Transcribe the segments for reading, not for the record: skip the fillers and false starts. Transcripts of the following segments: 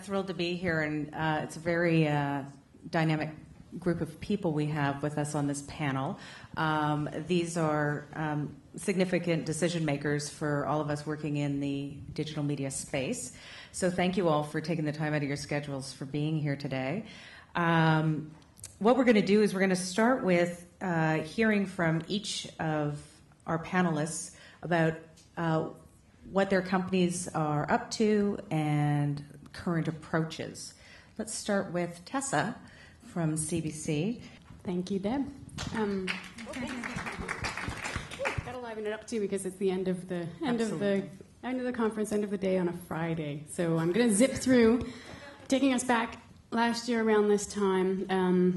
thrilled to be here, and it's a very dynamic group of people we have with us on this panel. These are significant decision makers for all of us working in the digital media space. So thank you all for taking the time out of your schedules for being here today. What we're going to do is we're going to start with hearing from each of our panelists about what their companies are up to and current approaches. Let's start with Tessa from CBC. Thank you, Deb. Gotta liven it up too because it's the end of the conference, end of the day on a Friday. So I'm gonna zip through, taking us back last year around this time.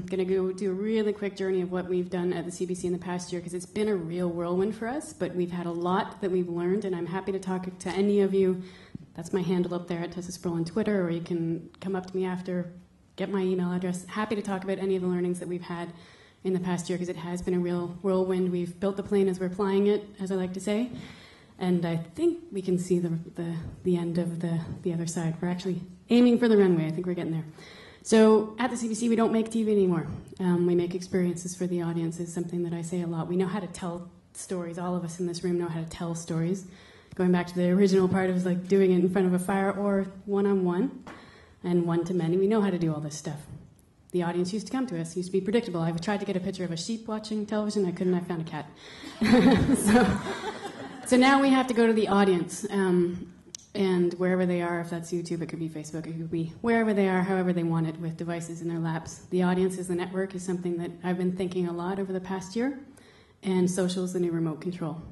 Gonna go do a really quick journey of what we've done at the CBC in the past year because it's been a real whirlwind for us, but we've had a lot that we've learned, and I'm happy to talk to any of you. That's my handle up there at Tessa Sproule on Twitter, or you can come up to me after, get my email address. Happy to talk about any of the learnings that we've had in the past year because it has been a real whirlwind. We've built the plane as we're flying it, as I like to say, and I think we can see the end of the other side. We're actually aiming for the runway. I think we're getting there. So at the CBC, we don't make TV anymore. We make experiences for the audience is something that I say a lot. We know how to tell stories. All of us in this room know how to tell stories. Going back to the original part, it was like doing it in front of a fire or one-on-one and one-to-many. We know how to do all this stuff. The audience used to come to us. It used to be predictable. I tried to get a picture of a sheep watching television. I couldn't. I found a cat. So now we have to go to the audience. And wherever they are, if that's YouTube, it could be Facebook, it could be wherever they are, however they want it, with devices in their laps. The audience as the network is something that I've been thinking a lot over the past year, and social is the new remote control.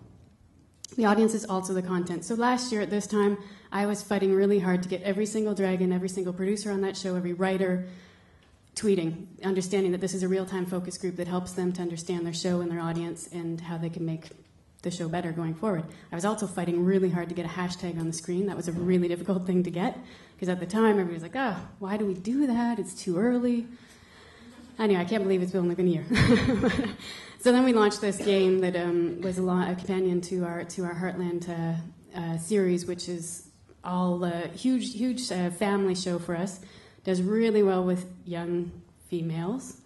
The audience is also the content. So last year at this time, I was fighting really hard to get every single dragon, every single producer on that show, every writer, tweeting, understanding that this is a real-time focus group that helps them to understand their show and their audience and how they can make the show better going forward. I was also fighting really hard to get a hashtag on the screen. That was a really difficult thing to get, because at the time everybody was like, oh, why do we do that? It's too early. Anyway, I can't believe it's only been a year. So then we launched this game that was a companion to our Heartland series, which is all a huge family show for us. Does really well with young females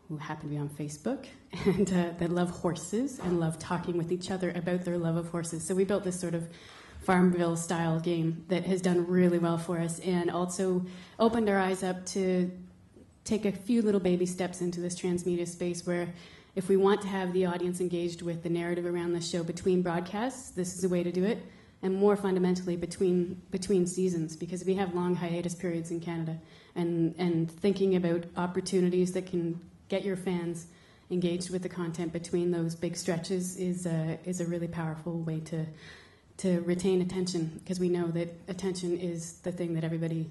who happen to be on Facebook and that love horses and love talking with each other about their love of horses. So we built this sort of Farmville-style game that has done really well for us and also opened our eyes up to take a few little baby steps into this transmedia space where if we want to have the audience engaged with the narrative around the show between broadcasts, this is a way to do it, and more fundamentally between seasons, because we have long hiatus periods in Canada, and thinking about opportunities that can get your fans engaged with the content between those big stretches is a really powerful way to retain attention, because we know that attention is the thing that everybody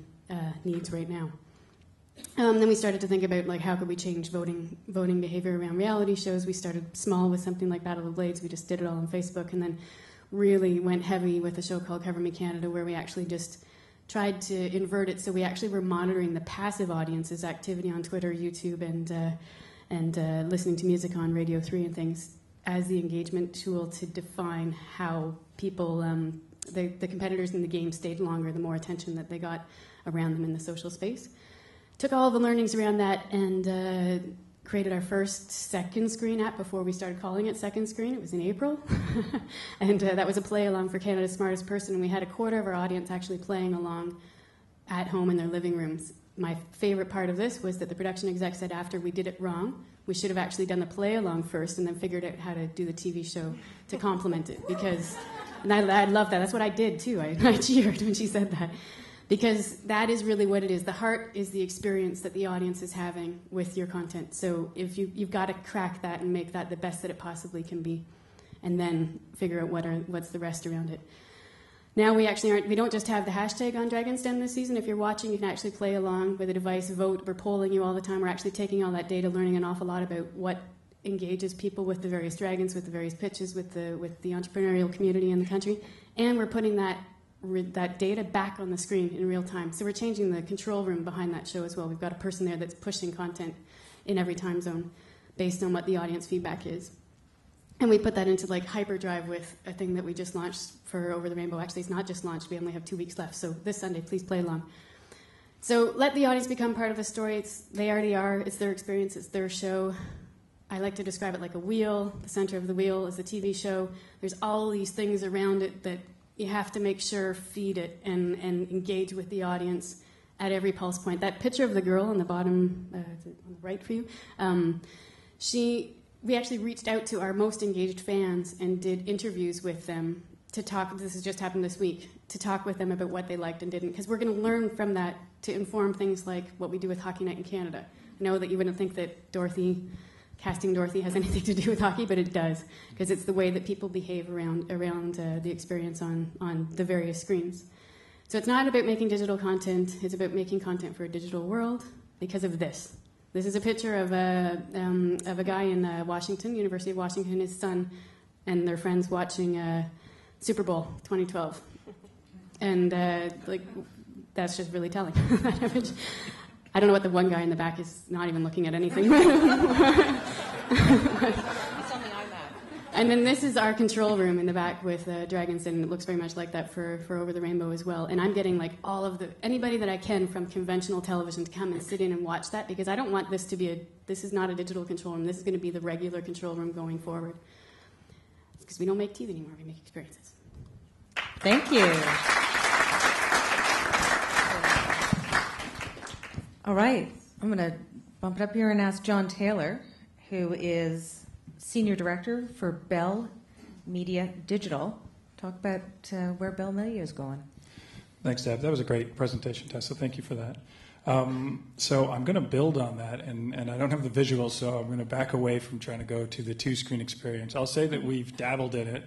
needs right now. Then we started to think about like how could we change voting behavior around reality shows. We started small with something like Battle of the Blades. We just did it all on Facebook, and then really went heavy with a show called Cover Me Canada, where we actually just tried to invert it. So we actually were monitoring the passive audience's activity on Twitter, YouTube, and listening to music on Radio 3 and things as the engagement tool to define how people, the competitors in the game stayed longer, the more attention that they got around them in the social space. Took all the learnings around that and created our first second screen app before we started calling it Second Screen. It was in April. And that was a play along for Canada's Smartest Person. And we had a quarter of our audience actually playing along at home in their living rooms. My favorite part of this was that the production exec said after we did it wrong, we should have actually done the play along first and then figured out how to do the TV show to complement it. Because, and I love that. That's what I did too. I cheered when she said that. Because that is really what it is. The heart is the experience that the audience is having with your content. So if you've got to crack that and make that the best that it possibly can be, and then figure out what's the rest around it. Now we don't just have the hashtag on Dragon's Den this season. If you're watching, you can actually play along with a device, vote. We're polling you all the time. We're actually taking all that data, learning an awful lot about what engages people with the various dragons, with the various pitches, with the entrepreneurial community in the country, and we're putting that data back on the screen in real time. So we're changing the control room behind that show as well. We've got a person there that's pushing content in every time zone based on what the audience feedback is. And we put that into like hyperdrive with a thing that we just launched for Over the Rainbow. Actually, it's not just launched. We only have 2 weeks left. So this Sunday, please play along. So let the audience become part of the story. They already are. It's their experience. It's their show. I like to describe it like a wheel. The center of the wheel is the TV show. There's all these things around it that you have to make sure feed it and engage with the audience at every pulse point. That picture of the girl on the bottom, on the right for you, we actually reached out to our most engaged fans and did interviews with them to talk. This has just happened this week, to talk with them about what they liked and didn't, because we're going to learn from that to inform things like what we do with Hockey Night in Canada. I know that you wouldn't think that casting Dorothy has anything to do with hockey, but it does, because it's the way that people behave around the experience on the various screens. So it's not about making digital content, it's about making content for a digital world because of this. This is a picture of a guy in Washington, University of Washington, his son, and their friends watching Super Bowl 2012. And that's just really telling, that image. I don't know what the one guy in the back is not even looking at anything. And then this is our control room in the back with dragons, and it looks very much like that for Over the Rainbow as well. And I'm getting like anybody that I can from conventional television to come and sit in and watch that, because I don't want this to be this is not a digital control room. This is going to be the regular control room going forward. Because we don't make TV anymore, we make experiences. Thank you. All right, I'm going to bump it up here and ask John Taylor, who is Senior Director for Bell Media Digital. Talk about where Bell Media is going. Thanks, Deb. That was a great presentation, Tessa. Thank you for that. So I'm going to build on that, and I don't have the visuals, so I'm going to back away from trying to go to the two-screen experience. I'll say that we've dabbled in it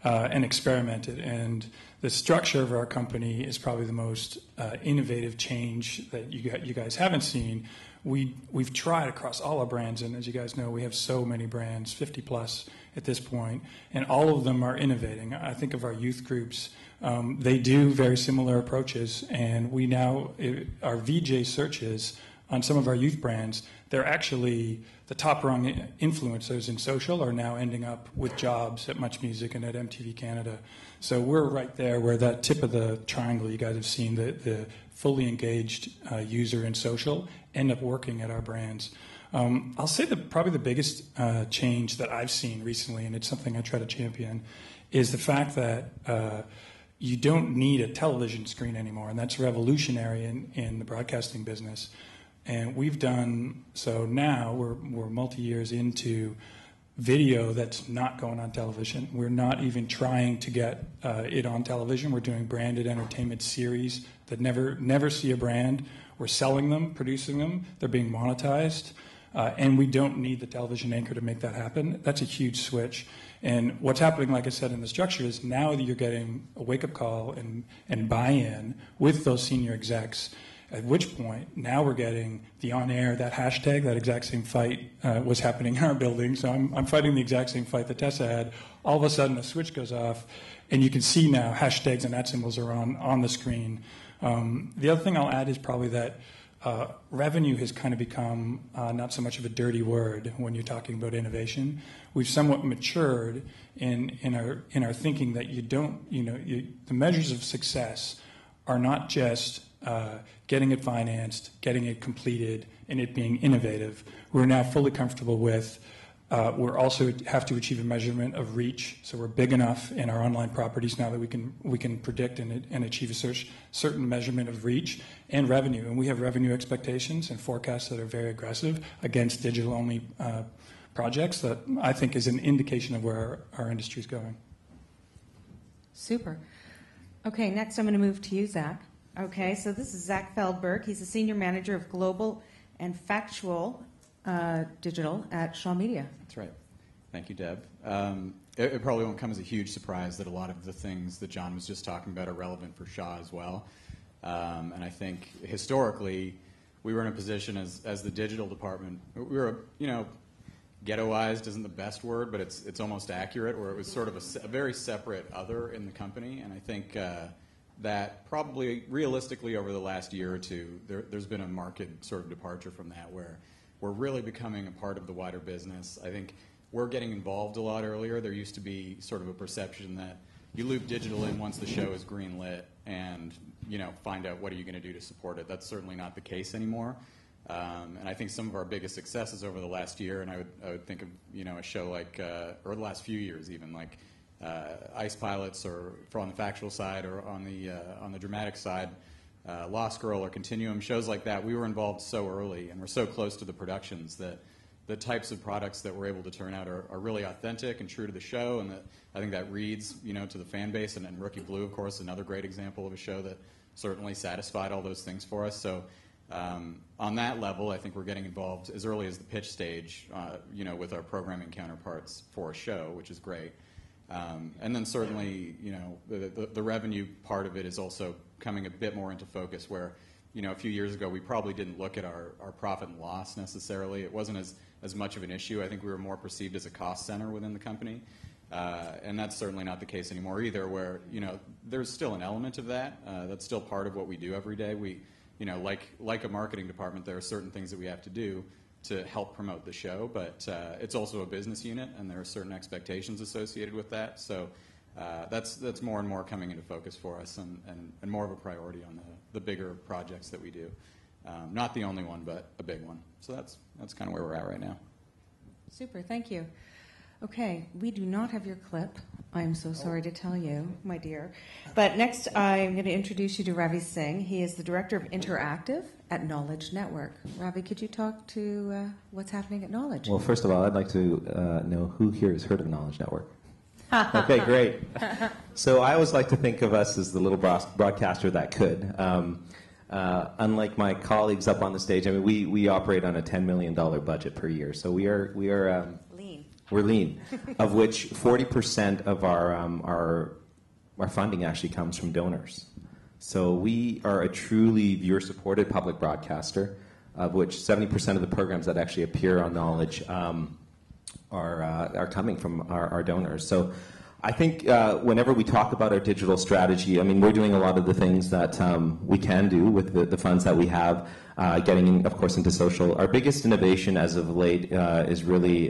and experimented, and the structure of our company is probably the most innovative change that you guys haven't seen. We've tried across all our brands, and as you guys know, we have so many brands, 50 plus at this point, and all of them are innovating. I think of our youth groups. They do very similar approaches, and we now, our VJ searches on some of our youth brands, they're actually the top-rung influencers in social are now ending up with jobs at Much Music and at MTV Canada. So we're right there where that tip of the triangle you guys have seen, the fully engaged user in social, end up working at our brands. I'll say that probably the biggest change that I've seen recently, and it's something I try to champion, is the fact that you don't need a television screen anymore, and that's revolutionary in the broadcasting business. And we've done so now. We're multi-years into video that's not going on television. We're not even trying to get it on television. We're doing branded entertainment series that never see a brand. We're selling them, producing them. They're being monetized. And we don't need the television anchor to make that happen. That's a huge switch. And what's happening, like I said, in the structure is now that you're getting a wake-up call and buy-in with those senior execs, at which point now we're getting the on-air, that hashtag, that exact same fight was happening in our building. So I'm fighting the exact same fight that Tessa had. All of a sudden a switch goes off, and you can see now hashtags and @ are on the screen. The other thing I'll add is probably that revenue has kind of become not so much of a dirty word when you're talking about innovation. We've somewhat matured in our thinking that the measures of success are not just getting it financed, getting it completed, and it being innovative. We're now fully comfortable with we're also have to achieve a measurement of reach. So we're big enough in our online properties now that we can predict and achieve a certain measurement of reach and revenue. And we have revenue expectations and forecasts that are very aggressive against digital-only projects that I think is an indication of where our industry is going. Super. Okay, next I'm going to move to you, Zach. Okay, so this is Zach Feldberg. He's the Senior Manager of Global and Factual Digital at Shaw Media. That's right. Thank you, Deb. It probably won't come as a huge surprise that a lot of the things that John was just talking about are relevant for Shaw as well. And I think historically we were in a position as the digital department. We were, ghettoized isn't the best word, but it's almost accurate, where it was sort of a very separate other in the company. And I think that probably realistically over the last year or two, there's been a marked sort of departure from that, where we're really becoming a part of the wider business. I think we're getting involved a lot earlier. There used to be sort of a perception that you loop digital in once the show is greenlit and, find out what are you going to do to support it. That's certainly not the case anymore. And I think some of our biggest successes over the last year, and I would think of, a show like, or the last few years even, like Ice Pilots, or on the factual side, or on the dramatic side, Lost Girl or Continuum, shows like that. We were involved so early, and we're so close to the productions that the types of products that we're able to turn out are really authentic and true to the show, and that I think that reads, to the fan base. And Rookie Blue, of course, another great example of a show that certainly satisfied all those things for us. So on that level, I think we're getting involved as early as the pitch stage, with our programming counterparts for a show, which is great. And then certainly, the revenue part of it is also coming a bit more into focus, where, a few years ago we probably didn't look at our profit and loss necessarily. It wasn't as much of an issue. I think we were more perceived as a cost center within the company. And that's certainly not the case anymore either, where, there's still an element of that. That's still part of what we do every day. We, like a marketing department, there are certain things that we have to do to help promote the show, but it's also a business unit, and there are certain expectations associated with that. So that's more and more coming into focus for us, and more of a priority on the bigger projects that we do. Not the only one, but a big one. So that's kind of where we're at right now. Super, thank you. Okay, we do not have your clip. I'm so sorry to tell you, my dear. But next, I'm going to introduce you to Ravi Singh. He is the Director of Interactive at Knowledge Network. Ravi, could you talk to what's happening at Knowledge? Well, first of all, I'd like to know who here has heard of Knowledge Network. Okay, great. So I always like to think of us as the little broadcaster that could. Unlike my colleagues up on the stage, I mean, we operate on a $10 million budget per year. So we are lean. We're lean, of which 40% of our funding actually comes from donors. So we are a truly viewer-supported public broadcaster, of which 70% of the programs that actually appear on Knowledge are coming from our donors. So I think whenever we talk about our digital strategy, I mean, we're doing a lot of the things that we can do with the funds that we have, getting, of course, into social. Our biggest innovation as of late is really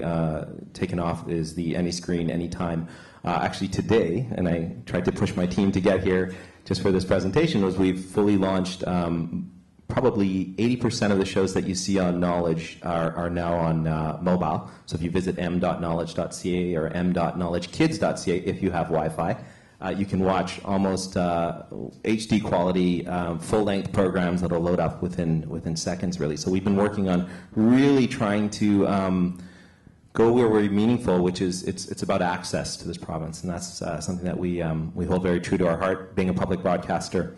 taken off is the Any Screen, Anytime. Actually today, and I tried to push my team to get here just for this presentation, was we've fully launched probably 80% of the shows that you see on Knowledge are now on mobile. So if you visit m.knowledge.ca or m.knowledgekids.ca, if you have Wi-Fi, you can watch almost HD quality, full-length programs that'll load up within seconds, really. So we've been working on really trying to go where we're meaningful, which is it's about access to this province, and that's something that we hold very true to our heart, being a public broadcaster.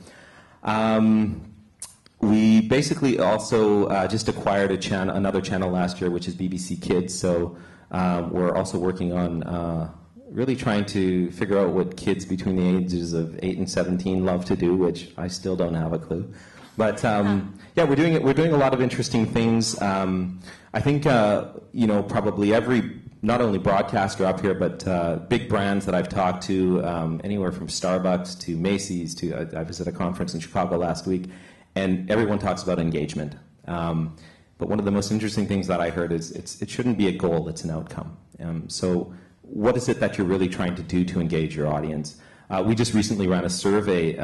We basically also just acquired another channel last year, which is BBC Kids. So we're also working on really trying to figure out what kids between the ages of 8 and 17 love to do, which I still don't have a clue. But yeah, we're doing a lot of interesting things. I think probably every not only broadcaster up here, but big brands that I've talked to, anywhere from Starbucks to Macy's to I was at a conference in Chicago last week. And everyone talks about engagement. But one of the most interesting things that I heard is it shouldn't be a goal, it's an outcome. So what is it that you're really trying to do to engage your audience? We just recently ran a survey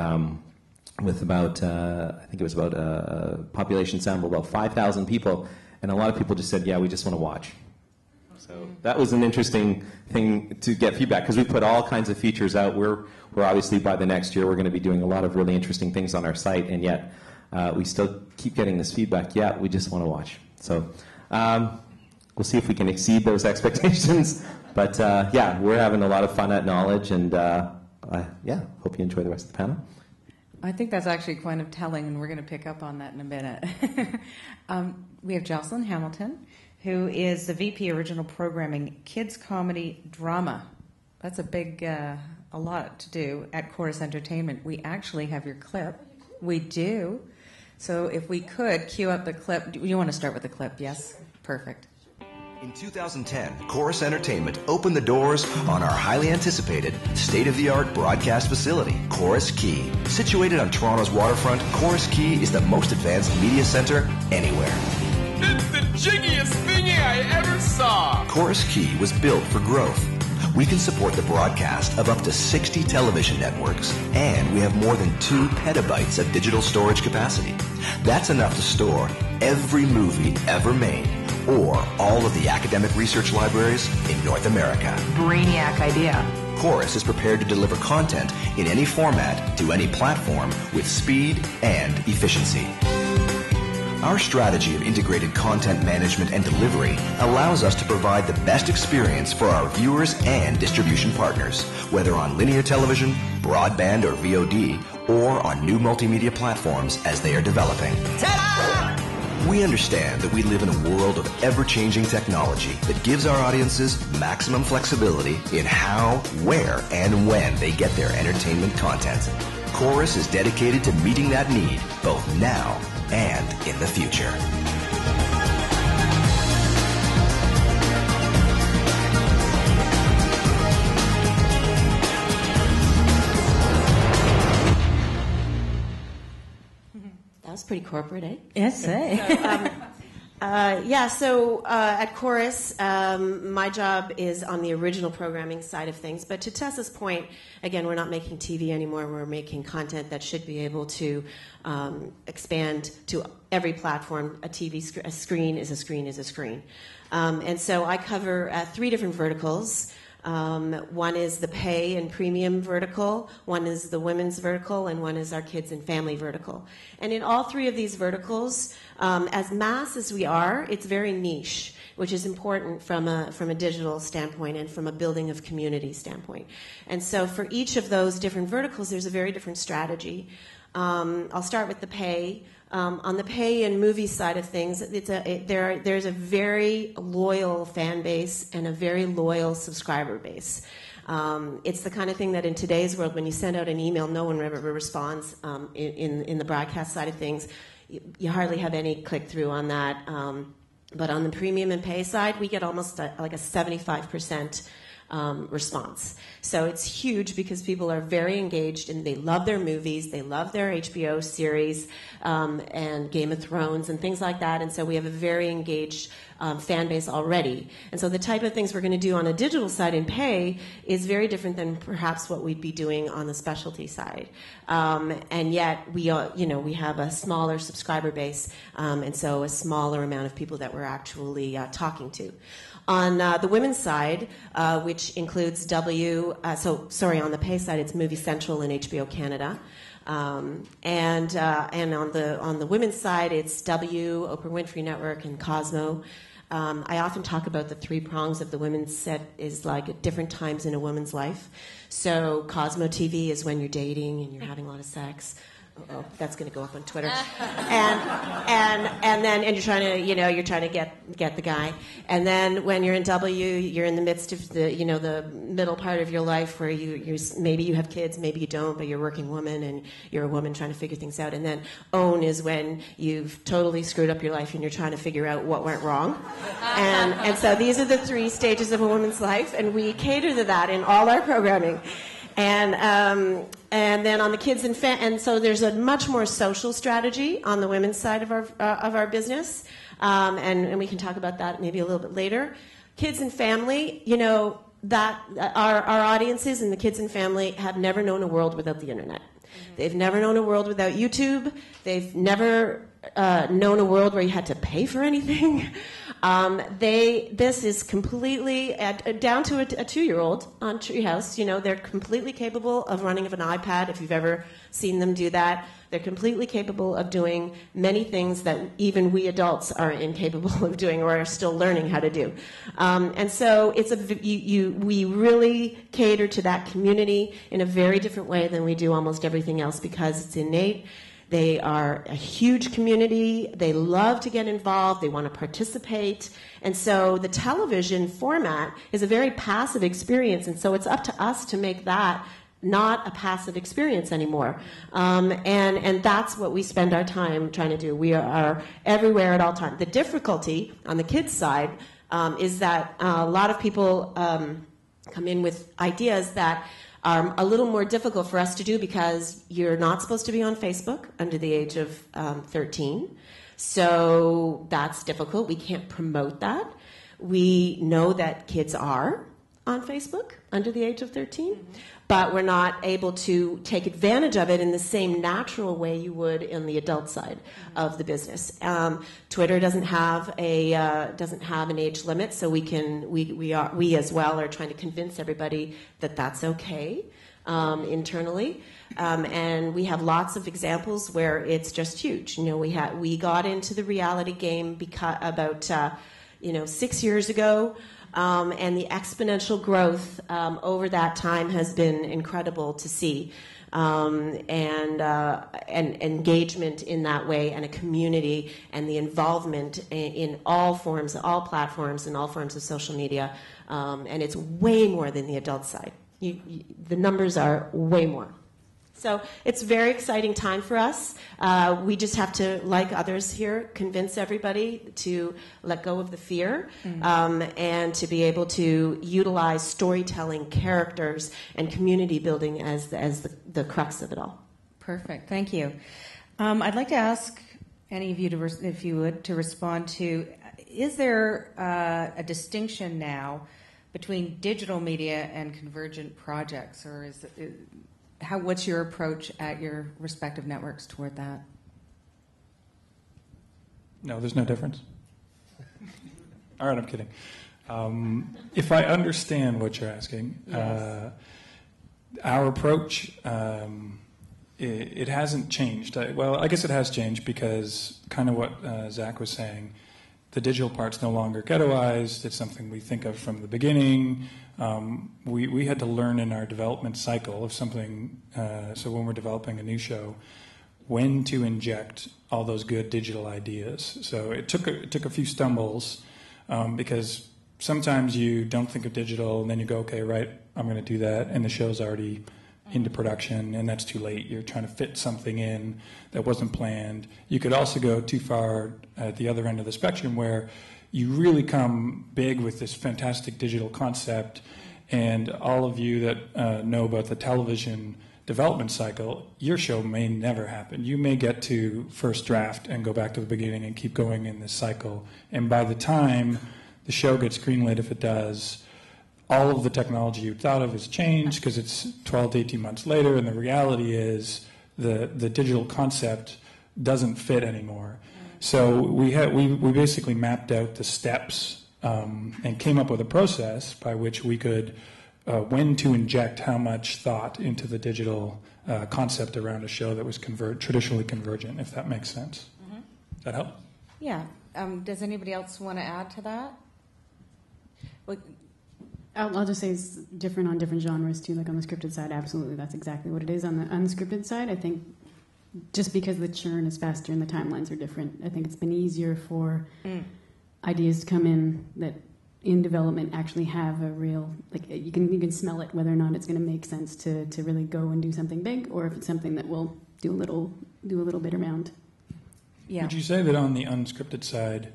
with about, I think it was about a population sample of about 5,000 people. And a lot of people just said, yeah, we just want to watch. So that was an interesting thing to get feedback, because we put all kinds of features out. We're obviously, by the next year, we're going to be doing a lot of really interesting things on our site, and yet we still keep getting this feedback. Yeah, we just want to watch. So we'll see if we can exceed those expectations. But yeah, we're having a lot of fun at Knowledge, and yeah, hope you enjoy the rest of the panel. I think that's actually kind of telling, and we're going to pick up on that in a minute. We have Jocelyn Hamilton, who is the VP Original Programming Kids Comedy Drama. That's a big, a lot to do at Corus Entertainment. We actually have your clip. We do. So if we could cue up the clip. Do you want to start with the clip? Yes? Perfect. In 2010, Corus Entertainment opened the doors on our highly anticipated state-of-the-art broadcast facility, Corus Quay. Situated on Toronto's waterfront, Corus Quay is the most advanced media center anywhere. It's the jiggiest thingy I ever saw! Corus Quay was built for growth. We can support the broadcast of up to 60 television networks, and we have more than 2 petabytes of digital storage capacity. That's enough to store every movie ever made, or all of the academic research libraries in North America. Brainiac idea. Corus is prepared to deliver content in any format to any platform with speed and efficiency. Our strategy of integrated content management and delivery allows us to provide the best experience for our viewers and distribution partners, whether on linear television, broadband or VOD, or on new multimedia platforms as they are developing. Ta-da! We understand that we live in a world of ever-changing technology that gives our audiences maximum flexibility in how, where, and when they get their entertainment content. Corus is dedicated to meeting that need both now and in the future. That was pretty corporate, eh? Yes, So at Corus, my job is on the original programming side of things. But to Tessa's point, again, we're not making TV anymore. We're making content that should be able to expand to every platform. A screen is a screen is a screen. And so I cover 3 different verticals. One is the pay and premium vertical, one is the women's vertical, and one is our kids and family vertical. And in all 3 of these verticals, as mass as we are, it's very niche, which is important from a digital standpoint and from a building of community standpoint. And so for each of those different verticals, there's a very different strategy. I'll start with the pay. On the pay and movie side of things, there's a very loyal fan base and a very loyal subscriber base. It's the kind of thing that in today's world, when you send out an email, no one ever responds. In the broadcast side of things, you hardly have any click-through on that. But on the premium and pay side, we get almost like a 75% response. So it's huge because people are very engaged and they love their movies, they love their HBO series and Game of Thrones and things like that. And so we have a very engaged fan base already. And so the type of things we're going to do on a digital side in pay is very different than perhaps what we'd be doing on the specialty side. And yet we have a smaller subscriber base and so a smaller amount of people that we're actually talking to. On the women's side, which includes on the pay side, it's Movie Central and HBO Canada. And on the women's side, it's W, Oprah Winfrey Network, and Cosmo. I often talk about the 3 prongs of the women's set is like at different times in a woman's life. So Cosmo TV is when you're dating and you're having a lot of sex. Oh, that's going to go up on Twitter. And then you're trying to get the guy. And then when you're in W, you're in the midst of the middle part of your life where you maybe you have kids, maybe you don't, but you're a working woman and you're a woman trying to figure things out. And then Own is when you've totally screwed up your life and you're trying to figure out what went wrong. And so these are the 3 stages of a woman's life, and we cater to that in all our programming. And then on the kids and so there's a much more social strategy on the women's side of our business, and we can talk about that maybe a little bit later. Kids and family, that our audiences and the kids and family have never known a world without the internet. Mm-hmm. They've never known a world without YouTube. They've never known a world where you had to pay for anything. This is completely down to a 2-year-old on Treehouse. They're completely capable of running of an iPad. If you've ever seen them do that, they're completely capable of doing many things that even we adults are incapable of doing or are still learning how to do. And so we really cater to that community in a very different way than we do almost everything else because it's innate. They are a huge community. They love to get involved. They want to participate. And so the television format is a very passive experience. And so it's up to us to make that not a passive experience anymore. And that's what we spend our time trying to do. We are everywhere at all times. The difficulty on the kids' side is that a lot of people come in with ideas that are a little more difficult for us to do because you're not supposed to be on Facebook under the age of 13. So that's difficult. We can't promote that. We know that kids are on Facebook. under the age of 13, but we're not able to take advantage of it in the same natural way you would in the adult side of the business. Twitter doesn't have an age limit, so we as well are trying to convince everybody that that's okay internally. And we have lots of examples where it's just huge. We got into the reality game about 6 years ago. And the exponential growth over that time has been incredible to see, and engagement in that way, and a community, and the involvement in all forms, all platforms, and all forms of social media, and it's way more than the adult side. The numbers are way more. So it's a very exciting time for us. We just have to, like others here, convince everybody to let go of the fear and to be able to utilize storytelling, characters, and community building as the crux of it all. Perfect. Thank you. I'd like to ask any of you, if you would, to respond to, is there a distinction now between digital media and convergent projects, or is it... what's your approach at your respective networks toward that? No, there's no difference. All right, I'm kidding. If I understand what you're asking, yes. Our approach, it hasn't changed. I guess it has changed because kind of what Zach was saying, the digital part's no longer ghettoized. It's something we think of from the beginning. We had to learn in our development cycle of something, so when we're developing a new show, when to inject all those good digital ideas. So it took a few stumbles because sometimes you don't think of digital and then you go, okay, right, I'm going to do that, and the show's already into production, and that's too late. You're trying to fit something in that wasn't planned. You could also go too far at the other end of the spectrum where you really come big with this fantastic digital concept, and all of you that know about the television development cycle, your show may never happen. You may get to first draft and go back to the beginning and keep going in this cycle, and by the time the show gets greenlit, if it does, all of the technology you thought of has changed because it's 12 to 18 months later, and the reality is the digital concept doesn't fit anymore. So we basically mapped out the steps and came up with a process by which we could when to inject how much thought into the digital concept around a show that was traditionally convergent, if that makes sense. Mm-hmm. Does that help? Yeah. Does anybody else want to add to that? I'll just say it's different on different genres too. Like on the scripted side, absolutely, that's exactly what it is. On the unscripted side, I think just because the churn is faster and the timelines are different, I think it's been easier for ideas to come in that in development actually have a real, like you can smell it, whether or not it's going to make sense to really go and do something big, or if it's something that will do a little bit around. Yeah. Would you say that on the unscripted side,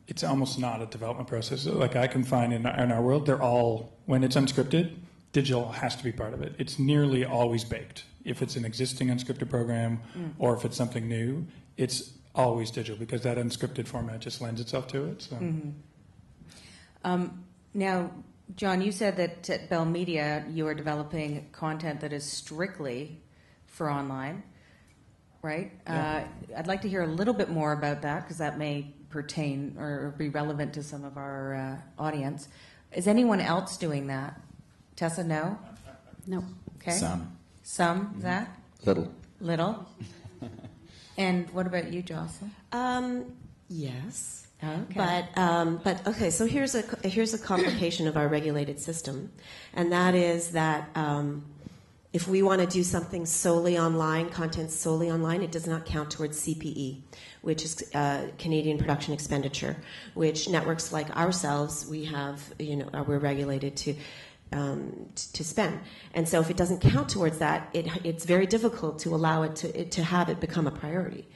it's almost not a development process? Like I can find in our world, they're all, when it's unscripted, digital has to be part of it. It's nearly always baked. If it's an existing unscripted program or if it's something new, it's always digital because that unscripted format just lends itself to it. So. Mm-hmm. Now, John, you said that at Bell Media you are developing content that is strictly for online, right? Yeah. I'd like to hear a little bit more about that because that may pertain or be relevant to some of our audience. Is anyone else doing that? Tessa, no? No. Okay. Some, Zach? Little. And what about you, Jocelyn? Yes. Okay. But okay. So here's a complication of our regulated system, and that is that if we want to do something solely online, content solely online, it does not count towards CPE, which is Canadian Production Expenditure, which networks like ourselves we're regulated to spend. And so if it doesn't count towards that, it's very difficult to allow it to have it become a priority.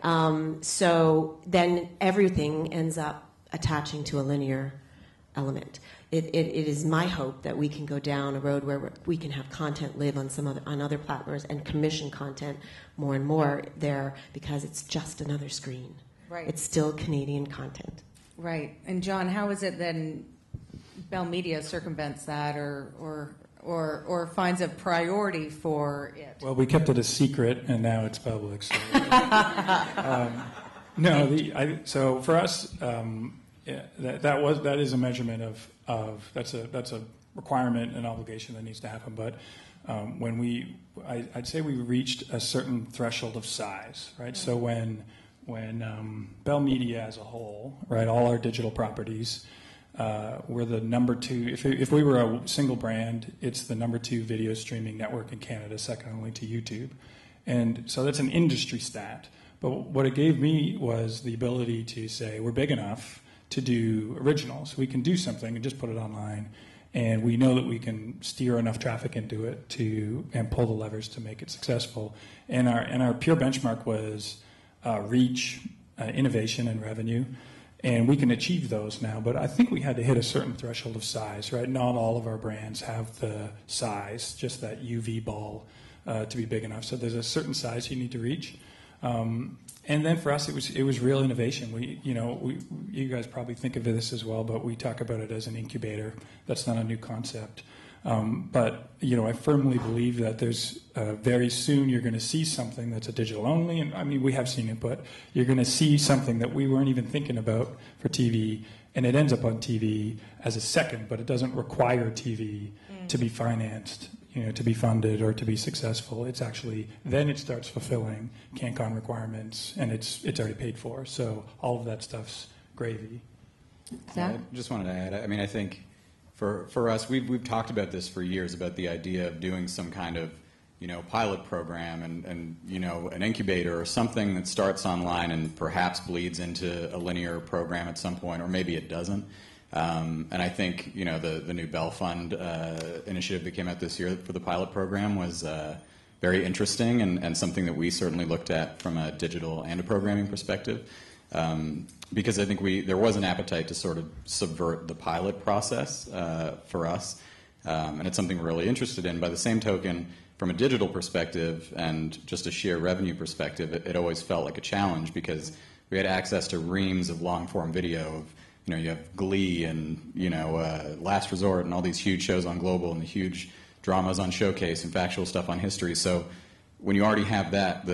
Right. So then everything ends up attaching to a linear element. It is my hope that we can go down a road where we can have content live on other platforms and commission content more and more there because it's just another screen. Right. It's still Canadian content. Right. And John, how is it then Bell Media circumvents that or finds a priority for it? Well, we kept it a secret, and now it's public. So, so for us, that is a measurement of that's a requirement, an obligation that needs to happen. But I'd say we reached a certain threshold of size, right? So when Bell Media as a whole, right, all our digital properties, we're the number 2. If we were a single brand, it's the number 2 video streaming network in Canada, second only to YouTube. And so that's an industry stat. But what it gave me was the ability to say we're big enough to do originals. We can do something and just put it online. And we know that we can steer enough traffic into it and pull the levers to make it successful. And our pure benchmark was reach, innovation, and revenue. And we can achieve those now, but I think we had to hit a certain threshold of size, right? Not all of our brands have the size, just that UV ball, to be big enough. So there's a certain size you need to reach. And then for us, it was real innovation. You guys probably think of this as well, but we talk about it as an incubator. That's not a new concept. But I firmly believe that there's very soon you're going to see something that's a digital only, and I mean we have seen it, but you're going to see something that we weren't even thinking about for TV, and it ends up on TV as a second, but it doesn't require TV to be financed, to be funded or to be successful. It's actually then it starts fulfilling CanCon requirements, and it's already paid for. So all of that stuff's gravy. I just wanted to add. I mean, I think. For us, we've talked about this for years, about the idea of doing some kind of, pilot program and an incubator or something that starts online and perhaps bleeds into a linear program at some point, or maybe it doesn't. And I think, the new Bell Fund initiative that came out this year for the pilot program was very interesting and something that we certainly looked at from a digital and a programming perspective. Because I think there was an appetite to sort of subvert the pilot process for us, and it's something we're really interested in. By the same token, from a digital perspective and just a sheer revenue perspective, it always felt like a challenge because we had access to reams of long-form video of, you have Glee and, Last Resort and all these huge shows on Global and the huge dramas on Showcase and factual stuff on History. So when you already have that,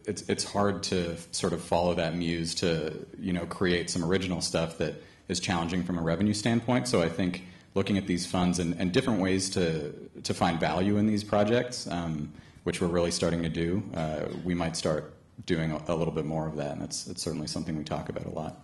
it's hard to sort of follow that muse to create some original stuff that is challenging from a revenue standpoint. So I think looking at these funds and different ways to find value in these projects, which we're really starting to do, we might start doing a little bit more of that, and it's certainly something we talk about a lot.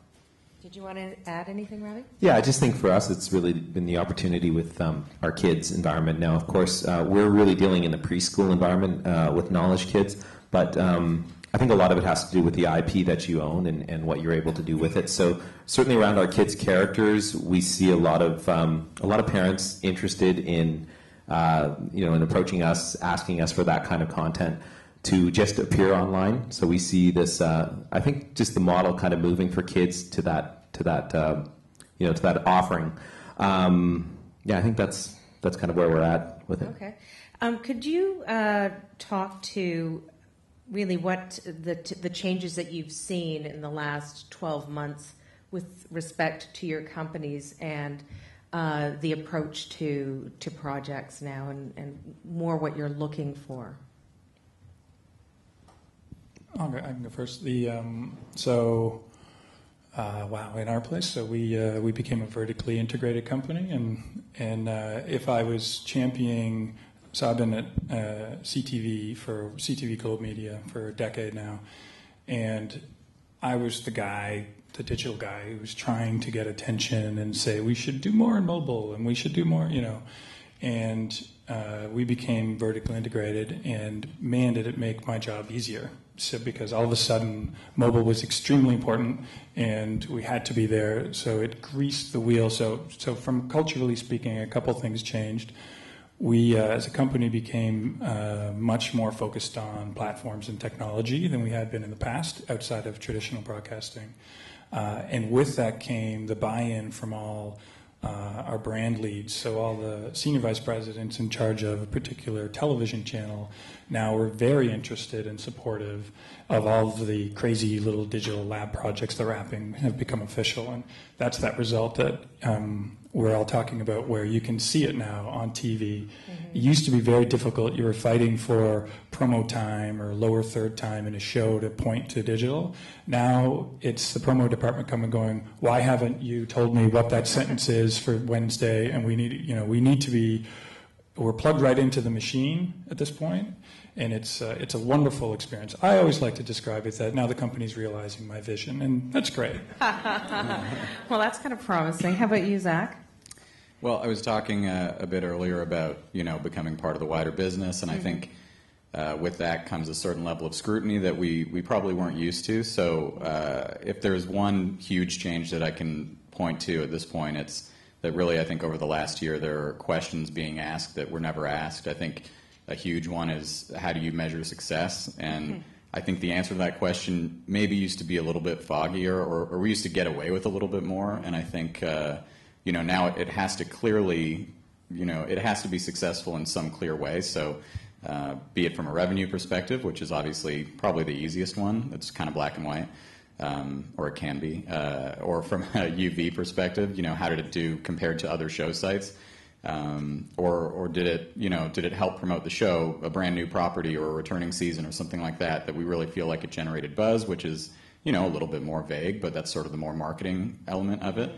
Did you want to add anything, Ravi? Yeah, I just think for us it's really been the opportunity with our kids' environment. Now, of course, we're really dealing in the preschool environment with knowledge kids, but I think a lot of it has to do with the IP that you own and what you're able to do with it. So certainly around our kids' characters, we see a lot of parents interested in in approaching us, asking us for that kind of content to just appear online. So we see this. I think just the model kind of moving for kids to that offering. I think that's kind of where we're at with it. Okay. Could you talk to really what the changes that you've seen in the last 12 months with respect to your companies and the approach to projects now and more what you're looking for? I can go first. In our place, so we became a vertically integrated company, and if I was championing, so I've been at CTV Gold Media for a decade now, and I was the digital guy who was trying to get attention and say we should do more in mobile and we should do more, and we became vertically integrated, and man, did it make my job easier. So because all of a sudden mobile was extremely important and we had to be there, so it greased the wheel. So from culturally speaking, a couple things changed. We as a company became much more focused on platforms and technology than we had been in the past outside of traditional broadcasting, and with that came the buy-in from all our brand leads. So all the senior vice presidents in charge of a particular television channel now are very interested and supportive of all of the crazy little digital lab projects that have become official. And that's that result that we're all talking about, where you can see it now on TV. It used to be very difficult. You were fighting for promo time or lower third time in a show to point to digital. Now it's the promo department coming going, why haven't you told me what that sentence is for Wednesday? And we need to be, we're plugged right into the machine at this point, and it's a wonderful experience. I always like to describe it that now the company's realizing my vision, and that's great. Well, that's kind of promising. How about you, Zach? Well, I was talking a bit earlier about, becoming part of the wider business, and I think with that comes a certain level of scrutiny that we probably weren't used to. So if there's one huge change that I can point to at this point, it's that really I think over the last year there are questions being asked that were never asked. I think a huge one is, how do you measure success? And I think the answer to that question maybe used to be a little bit foggier, or we used to get away with a little bit more, and I think now it has to clearly, it has to be successful in some clear way. So be it from a revenue perspective, which is obviously probably the easiest one. It's kind of black and white, or it can be. Or from a UV perspective, how did it do compared to other show sites? Or did it help promote the show, a brand new property or a returning season or something like that we really feel like it generated buzz, which is, a little bit more vague, but that's sort of the more marketing element of it.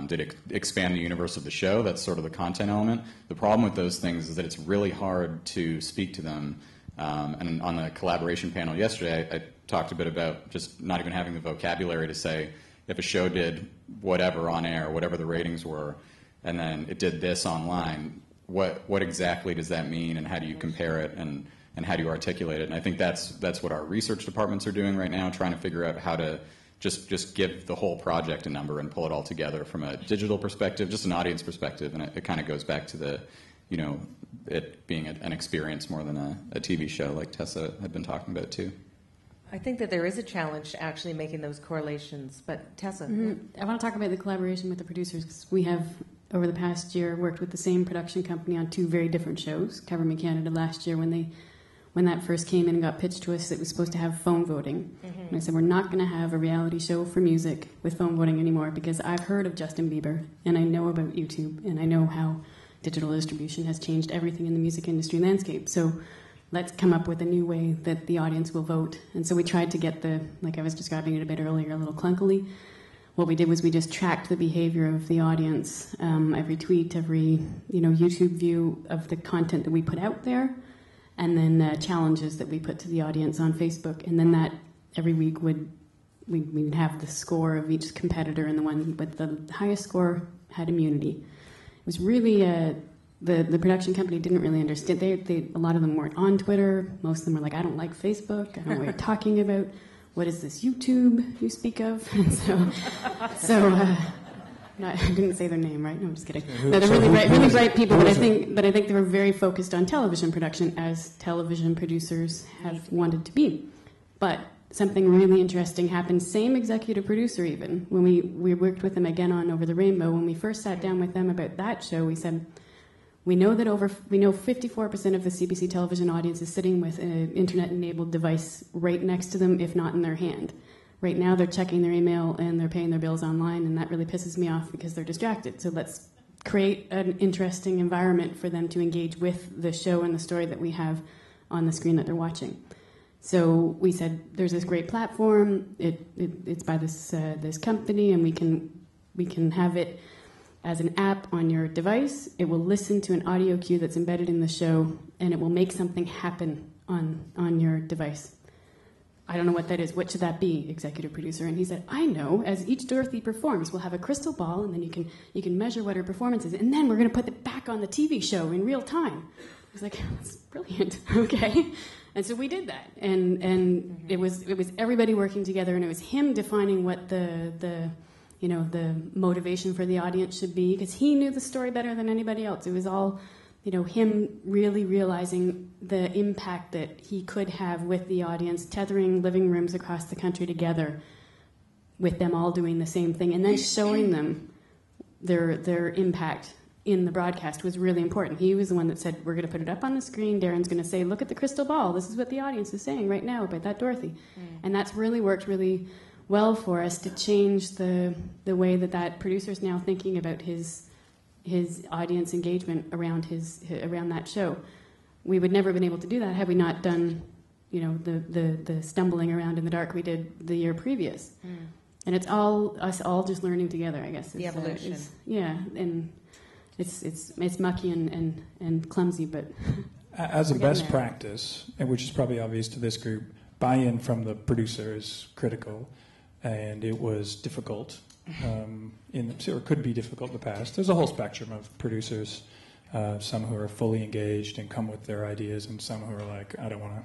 Did it expand the universe of the show? That's sort of the content element. The problem with those things is that it's really hard to speak to them. And on the collaboration panel yesterday, I talked a bit about just not even having the vocabulary to say, if a show did whatever on air, whatever the ratings were, and then it did this online, what exactly does that mean, and how do you compare it, and how do you articulate it? And I think that's what our research departments are doing right now, trying to figure out how to just give the whole project a number and pull it all together from a digital perspective, just an audience perspective. And it kind of goes back to the, it being an experience more than a TV show, like Tessa had been talking about too. I think that there is a challenge to actually making those correlations. But Tessa. I want to talk about the collaboration with the producers, because we have, over the past year, worked with the same production company on two very different shows. Cover Me Canada last year, when that first came in and got pitched to us, it was supposed to have phone voting. And I said, we're not going to have a reality show for music with phone voting anymore, because I've heard of Justin Bieber, and I know about YouTube, and I know how digital distribution has changed everything in the music industry landscape. So let's come up with a new way that the audience will vote. And so we tried to get like I was describing it a bit earlier, a little clunkily. What we did was we just tracked the behavior of the audience, every tweet, every YouTube view of the content that we put out there, and then challenges that we put to the audience on Facebook. And then that every week we'd have the score of each competitor, and the one with the highest score had immunity. It was really, the production company didn't really understand. A lot of them weren't on Twitter. Most of them were like, I don't like Facebook. I don't know what you're talking about. What is this YouTube you speak of? And no, I didn't say their name, right? No, I'm just kidding. No, they're really bright people, but I think they were very focused on television production, as television producers have wanted to be. But something really interesting happened. Same executive producer, even when we worked with them again on Over the Rainbow. When we first sat down with them about that show, we said, we know 54% of the CBC television audience is sitting with an internet-enabled device right next to them, if not in their hand. Right now, they're checking their email and they're paying their bills online, and that really pisses me off because they're distracted. So let's create an interesting environment for them to engage with the show and the story that we have on the screen that they're watching. So we said, there's this great platform. It's by this company, and we can have it as an app on your device. It will listen to an audio cue that's embedded in the show, and it will make something happen on your device. I don't know what that is. What should that be, executive producer? And he said, I know. As each Dorothy performs, we'll have a crystal ball, and then you can measure what her performance is, and then we're going to put it back on the TV show in real time. I was like, that's brilliant. Okay. And so we did that, and it was everybody working together, and it was him defining what the motivation for the audience should be, because he knew the story better than anybody else. It was all, him really realizing the impact that he could have with the audience, tethering living rooms across the country together with them all doing the same thing, and then showing them their impact in the broadcast was really important. He was the one that said, we're going to put it up on the screen. Darren's going to say, look at the crystal ball. This is what the audience is saying right now about that Dorothy. And that's really worked really well for us to change the way that producer's now thinking about his his audience engagement around that show. We would never have been able to do that had we not done, the stumbling around in the dark we did the year previous. And it's us all just learning together, I guess. The evolution. And it's mucky and clumsy, but as a best practice, and which is probably obvious to this group, buy-in from the producer is critical, and it was difficult, or could be difficult in the past. There's a whole spectrum of producers, some who are fully engaged and come with their ideas, and some who are like, I don't want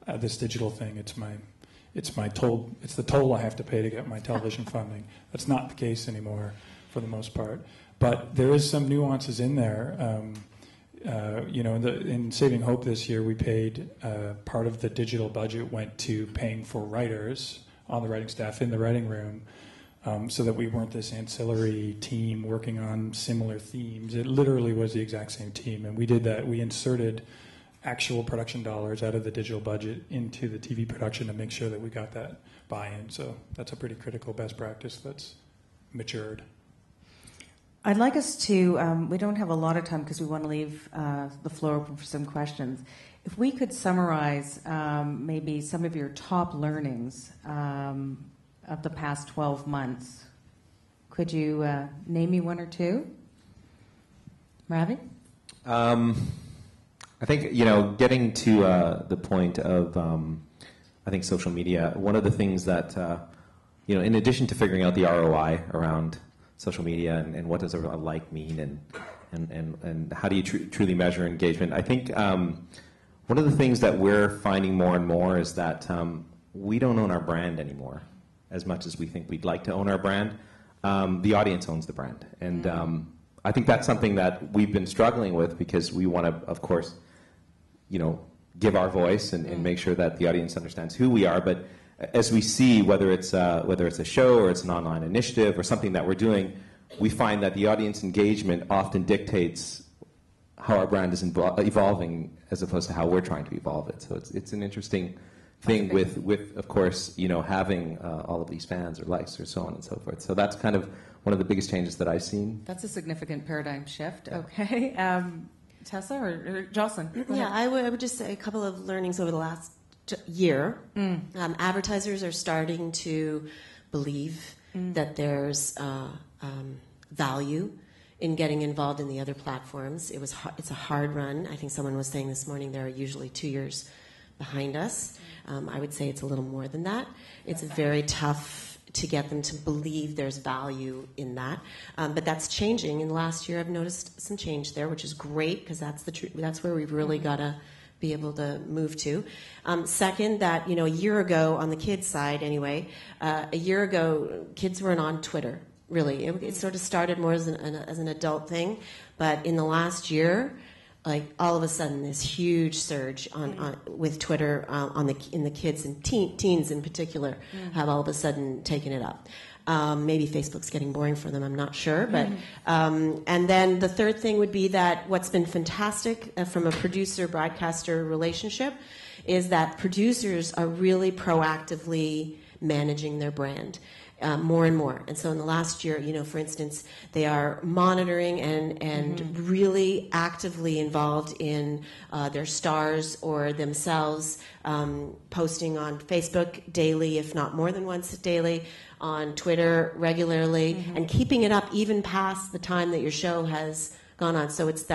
to, this digital thing, it's the toll I have to pay to get my television funding. That's not the case anymore for the most part. But there is some nuances in there. In Saving Hope this year, we paid part of the digital budget went to paying for writers on the writing staff in the writing room, so that we weren't this ancillary team working on similar themes. It literally was the exact same team, and we did that. We inserted actual production dollars out of the digital budget into the TV production to make sure that we got that buy-in. So that's a pretty critical best practice that's matured. I'd like us to, we don't have a lot of time because we want to leave the floor open for some questions. If we could summarize maybe some of your top learnings of the past 12 months, could you name me one or two? Ravi? I think, getting to the point of, I think, social media, one of the things that, in addition to figuring out the ROI around social media and what does a like mean and how do you truly measure engagement, I think one of the things that we're finding more and more is that we don't own our brand anymore as much as we think we'd like to own our brand. The audience owns the brand. And I think that's something that we've been struggling with because we want to, of course, give our voice and make sure that the audience understands who we are. But as we see, whether it's a show or it's an online initiative or something that we're doing, we find that the audience engagement often dictates how our brand is evolving as opposed to how we're trying to evolve it. So it's an interesting thing with of course, having all of these fans or likes or so on and so forth. So that's kind of one of the biggest changes that I've seen. That's a significant paradigm shift. Okay. Tessa or Jocelyn? Yeah, I would just say a couple of learnings over the last year. Advertisers are starting to believe that there's value in getting involved in the other platforms. It's a hard run. I think someone was saying this morning they're usually 2 years behind us. I would say it's a little more than that. It's very tough to get them to believe there's value in that. But that's changing. In the last year, I've noticed some change there, which is great because that's where we've really got to be able to move to. Second, that a year ago, on the kids' side anyway, a year ago, kids weren't on Twitter, really. It sort of started more as an adult thing. But in the last year, like all of a sudden, this huge surge with Twitter in the kids and teens in particular have all of a sudden taken it up. Maybe Facebook's getting boring for them, I'm not sure. But and then the third thing would be that what's been fantastic from a producer-broadcaster relationship is that producers are really proactively managing their brand. More and more. And so in the last year, for instance, they are monitoring and really actively involved in their stars or themselves, posting on Facebook daily, if not more than once daily, on Twitter regularly, and keeping it up even past the time that your show has gone on. So it's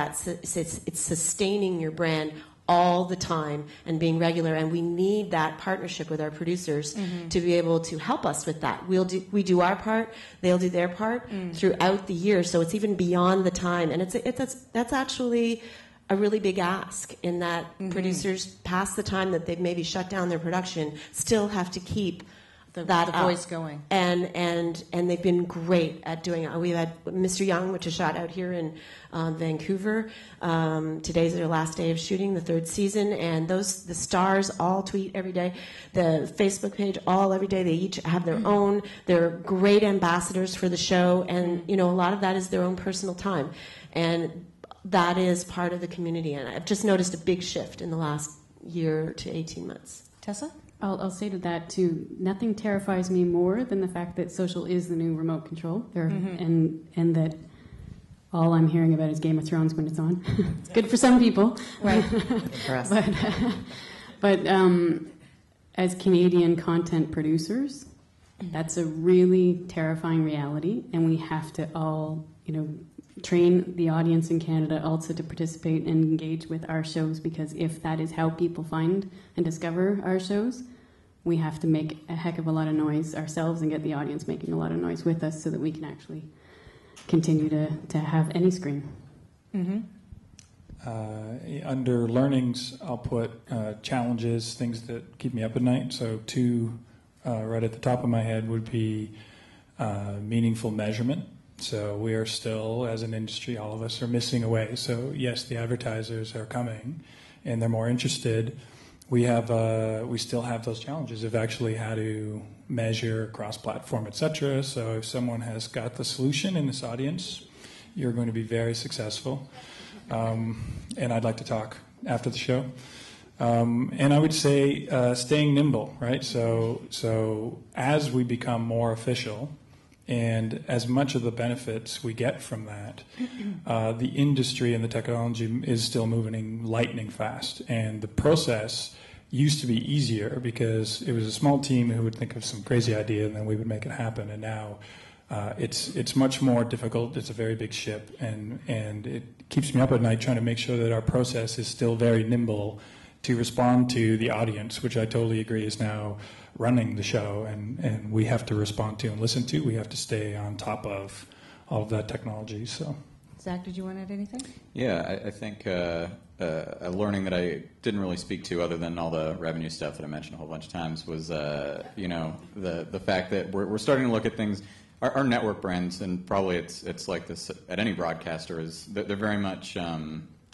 sustaining your brand all the time and being regular, and we need that partnership with our producers to be able to help us with that. We do our part, they'll do their part throughout the year, so it's even beyond the time, and that's actually a really big ask in that producers past the time that they've maybe shut down their production still have to keep the voice going, and they've been great at doing it. We've had Mr. Young, which is shot out here in Vancouver. Today's their last day of shooting the third season, and the stars all tweet every day. The Facebook page all every day. They each have their own. They're great ambassadors for the show, and a lot of that is their own personal time, and that is part of the community. And I've just noticed a big shift in the last year to 18 months. Tessa? I'll say to that too. Nothing terrifies me more than the fact that social is the new remote control, and that all I'm hearing about is Game of Thrones when it's on. It's good for some people. Right. For us. But as Canadian content producers, that's a really terrifying reality, and we have to all, train the audience in Canada also to participate and engage with our shows, because if that is how people find and discover our shows, we have to make a heck of a lot of noise ourselves and get the audience making a lot of noise with us so that we can actually continue to have any screen. Mm-hmm. Under learnings, I'll put challenges, things that keep me up at night. So two right at the top of my head would be meaningful measurement. So we are still, as an industry, all of us are missing away. So yes, the advertisers are coming and they're more interested. We still have those challenges of actually how to measure cross-platform, etc. So if someone has got the solution in this audience, you're going to be very successful. And I'd like to talk after the show. And I would say staying nimble, right? So as we become more official, and as much of the benefits we get from that, the industry and the technology is still moving lightning fast. And the process used to be easier because it was a small team who would think of some crazy idea and then we would make it happen. And now it's much more difficult. It's a very big ship, and it keeps me up at night trying to make sure that our process is still very nimble to respond to the audience, which I totally agree is now running the show, and we have to respond to and listen to. We have to stay on top of all of that technology. So, Zach, did you want to add anything? Yeah, I think a learning that I didn't really speak to, other than all the revenue stuff that I mentioned a whole bunch of times, was the fact that we're starting to look at things. Our network brands, and probably it's like this at any broadcaster, is they're very much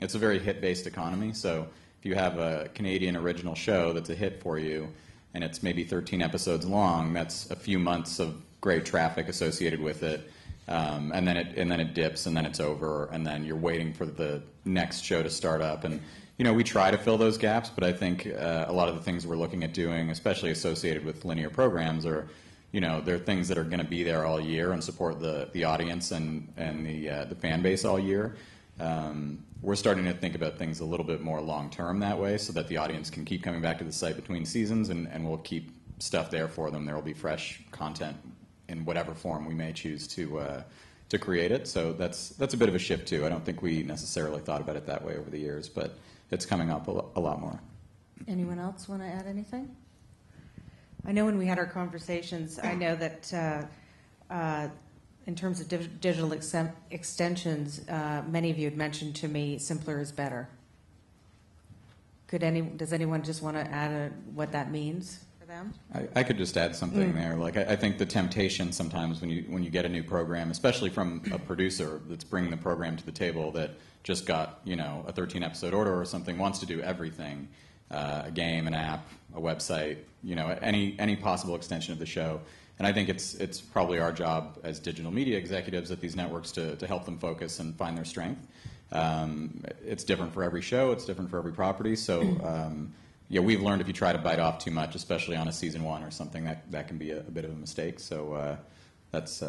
it's a very hit-based economy. So if you have a Canadian original show that's a hit for you, and it's maybe 13 episodes long, that's a few months of great traffic associated with it, and then it dips, and then it's over, and then you're waiting for the next show to start up. And we try to fill those gaps, but I think a lot of the things we're looking at doing, especially associated with linear programs, are there are things that are going to be there all year and support the audience and the fan base all year. We're starting to think about things a little bit more long-term that way, so that the audience can keep coming back to the site between seasons, and we'll keep stuff there for them. There will be fresh content in whatever form we may choose to create it. So that's a bit of a shift too. I don't think we necessarily thought about it that way over the years, but it's coming up a lot more. Anyone else want to add anything? I know when we had our conversations, I know that in terms of digital extensions, many of you had mentioned to me simpler is better. Does anyone just want to add what that means for them? I could just add something there. Like I think the temptation sometimes when you get a new program, especially from a producer that's bringing the program to the table that just got a 13 episode order or something, wants to do everything, a game, an app, a website, any possible extension of the show. And I think it's probably our job as digital media executives at these networks to help them focus and find their strength. It's different for every show. It's different for every property. So, we've learned if you try to bite off too much, especially on a season one or something, that can be a bit of a mistake. So that's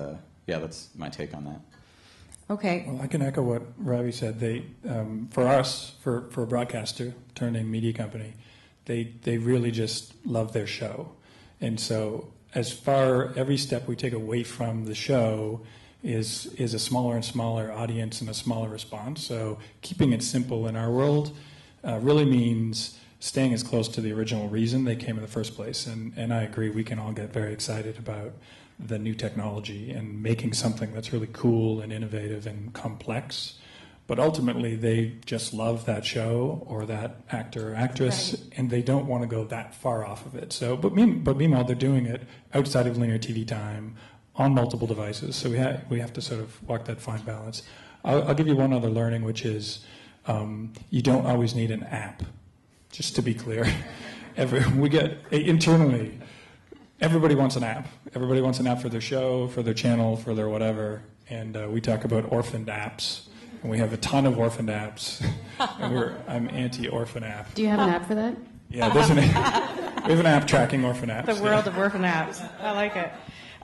my take on that. Okay. Well, I can echo what Ravi said. For us, for a broadcaster turned a media company, they really just love their show. And so every step we take away from the show is a smaller and smaller audience and a smaller response. So keeping it simple in our world really means staying as close to the original reason they came in the first place. And I agree, we can all get very excited about the new technology and making something that's really cool and innovative and complex. But ultimately, they just love that show or that actor or actress, right, and they don't want to go that far off of it. So, but meanwhile, they're doing it outside of linear TV time on multiple devices. So we have to sort of walk that fine balance. I'll give you one other learning, which is you don't always need an app. Just to be clear, we get internally. Everybody wants an app. Everybody wants an app for their show, for their channel, for their whatever. And we talk about orphaned apps. And we have a ton of orphaned apps. And I'm anti-orphan app. Do you have an app for that? Yeah, we have an app tracking orphan apps. The world of orphan apps. I like it.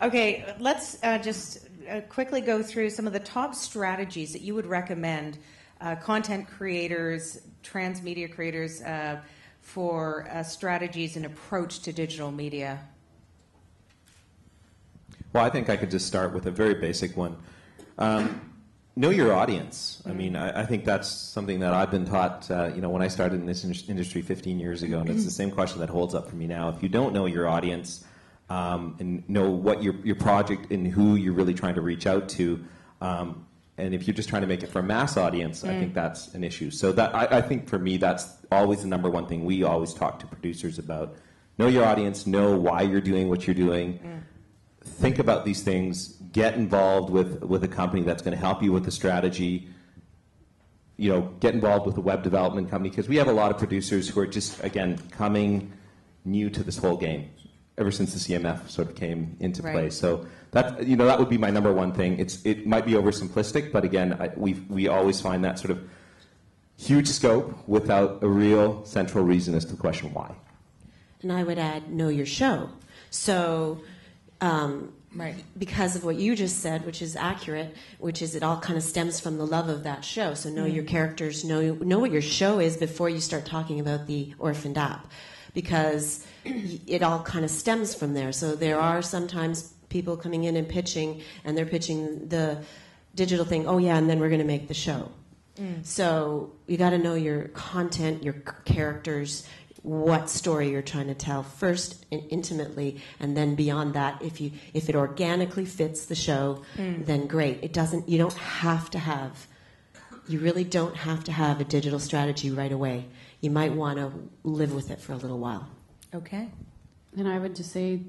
Okay, let's just quickly go through some of the top strategies that you would recommend content creators, transmedia creators, for strategies and approach to digital media? Well, I think I could just start with a very basic one. Know your audience. I mean, I think that's something that I've been taught, when I started in this industry 15 years ago, and it's the same question that holds up for me now. If you don't know your audience and know what your project and who you're really trying to reach out to, and if you're just trying to make it for a mass audience, I think that's an issue. So that I think for me, that's always the number one thing we always talk to producers about. Know your audience, know why you're doing what you're doing. Think about these things. Get involved with a company that's going to help you with the strategy. Get involved with a web development company, because we have a lot of producers who are just, again, coming new to this whole game ever since the CMF sort of came into play. So that that would be my number one thing. It might be oversimplistic, but again, we always find that sort of huge scope without a real central reason as to the question why. And I would add, know your show. So. Because of what you just said, which is accurate, which is it all kind of stems from the love of that show. So know your characters, know what your show is before you start talking about the orphaned app, because it all kind of stems from there. So there are sometimes people coming in and pitching, and they're pitching the digital thing, oh yeah, and then we're going to make the show. So you got to know your content, your characters, what story you're trying to tell first and intimately, and then beyond that, if it organically fits the show, then great. You really don't have to have a digital strategy right away. You might want to live with it for a little while. Okay. And I would just say,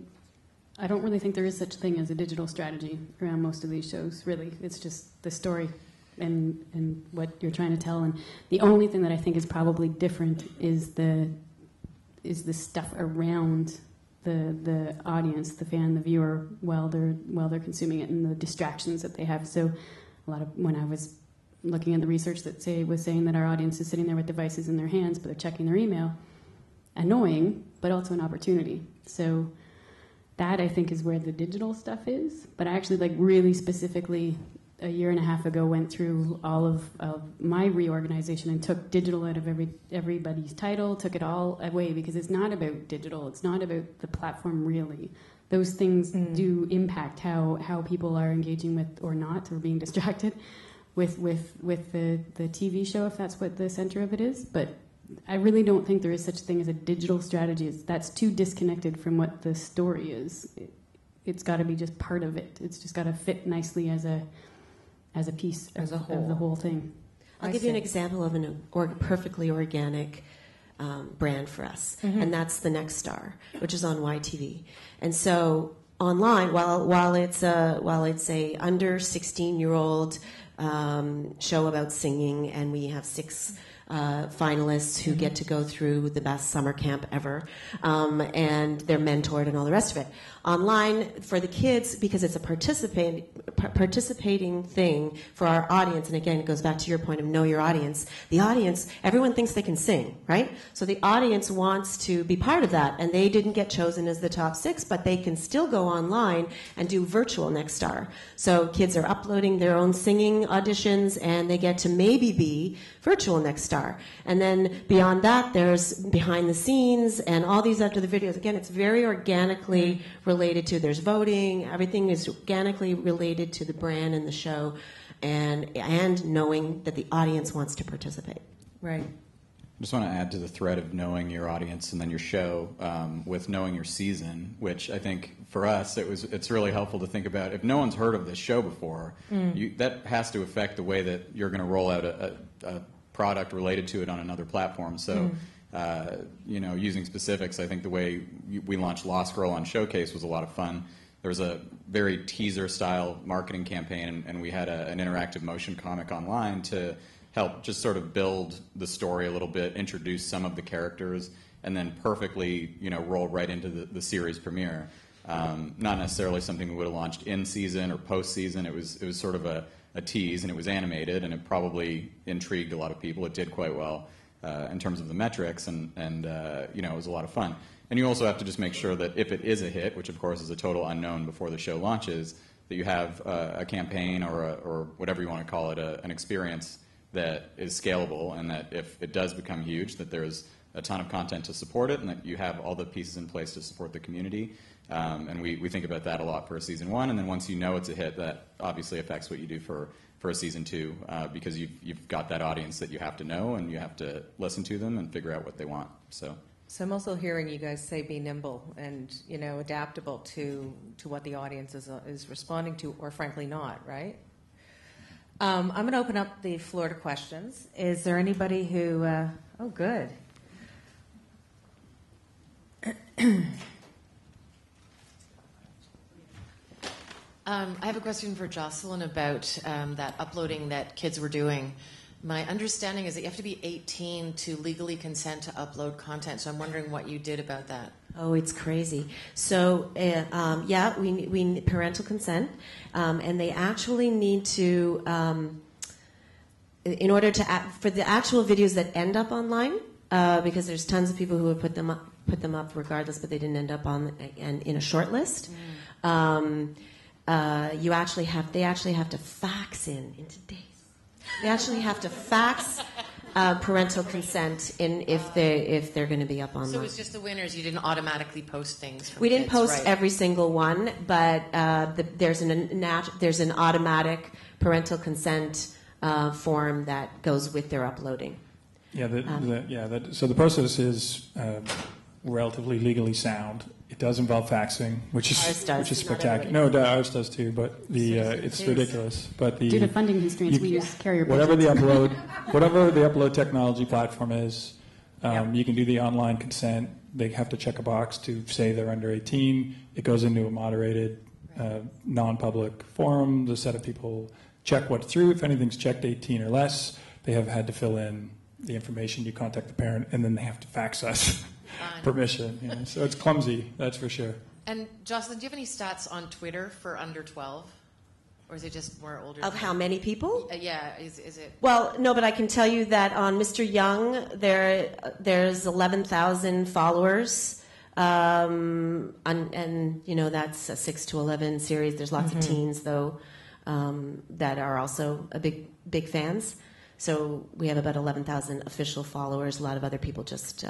I don't really think there is such a thing as a digital strategy around most of these shows, really. It's just the story and what you're trying to tell. And the only thing that I think is probably different is the stuff around the audience, the fan, the viewer, while they're consuming it, and the distractions that they have. So when I was looking at the research that was saying that our audience is sitting there with devices in their hands, but they're checking their email, annoying, but also an opportunity. So that, I think, is where the digital stuff is. But I actually really specifically a year and a half ago went through all of my reorganization and took digital out of everybody's title, took it all away, because it's not about digital. It's not about the platform, really. Those things do impact how people are engaging with or not, or being distracted with the TV show, if that's what the center of it is. But I really don't think there is such a thing as a digital strategy. That's too disconnected from what the story is. It's got to be just part of it. It's just got to fit nicely as a piece of the whole thing. I'll give you an example of a perfectly organic brand for us, and that's the Next Star, which is on YTV. And so online, while it's a under 16-year-old show about singing, and we have 6 finalists who get to go through the best summer camp ever, and they're mentored and all the rest of it. Online for the kids, because it's a participating thing for our audience, and again, it goes back to your point of know your audience. The audience, everyone thinks they can sing, right? So the audience wants to be part of that, and they didn't get chosen as the top 6, but they can still go online and do virtual Next Star. So kids are uploading their own singing auditions, and they get to maybe be virtual Next Star. And then beyond that, there's behind the scenes and all these after the videos. Again, it's very organically related to, there's voting, everything is organically related to the brand and the show, and knowing that the audience wants to participate. Right. I just want to add to the thread of knowing your audience and then your show with knowing your season, which I think for us it's really helpful to think about. If no one's heard of this show before, that has to affect the way that you're going to roll out a product related to it on another platform. So, using specifics, I think the way we launched Lost Girl on Showcase was a lot of fun. There was a very teaser-style marketing campaign, and we had an interactive motion comic online to help just sort of build the story a little bit, introduce some of the characters, and then perfectly, roll right into the series premiere. Not necessarily something we would have launched in season or post season. It was sort of a tease, and it was animated, and it probably intrigued a lot of people. It did quite well in terms of the metrics, and it was a lot of fun. And you also have to just make sure that if it is a hit, which of course is a total unknown before the show launches, that you have a campaign or whatever you want to call it, an experience that is scalable, and that if it does become huge, that there's a ton of content to support it, and that you have all the pieces in place to support the community. And we think about that a lot for a season 1, and then once you know it's a hit, that obviously affects what you do for a season 2, because you've got that audience that you have to know, and you have to listen to them and figure out what they want. So I'm also hearing you guys say be nimble and adaptable to what the audience is responding to, or frankly not, right? I'm going to open up the floor to questions. Is there anybody who? Oh, good. I have a question for Jocelyn about that uploading that kids were doing. My understanding is that you have to be 18 to legally consent to upload content, so I'm wondering what you did about that. Oh, it's crazy. So, we need parental consent, and they actually need to, in order to for the actual videos that end up online, because there's tons of people who have put them up regardless, but they didn't end up in a short list. They actually have to fax in today's. They actually have to fax parental consent in if they're going to be up online. So it's just the winners. You didn't automatically post things. From We didn't kids, post right? every single one, but there's an automatic parental consent form that goes with their uploading. Yeah, so the process is relatively legally sound. It does involve faxing, which is spectacular. No, ours does too, but it's ridiculous. But due to funding constraints, we use carrier whatever budgets. whatever the upload technology platform is, you can do the online consent. They have to check a box to say they're under 18. It goes into a moderated, non-public forum. The set of people check what's through. If anything's checked 18 or less, they have had to fill in the information. You contact the parent, and then they have to fax us permission. So it's clumsy, that's for sure. And Jocelyn, do you have any stats on Twitter for under 12? Or is it just more older? Of how many people? Yeah, is it? Well, no, but I can tell you that on Mr. Young, there's 11,000 followers, and that's a 6 to 11 series. There's lots of teens though that are also big fans. So we have about 11,000 official followers. A lot of other people just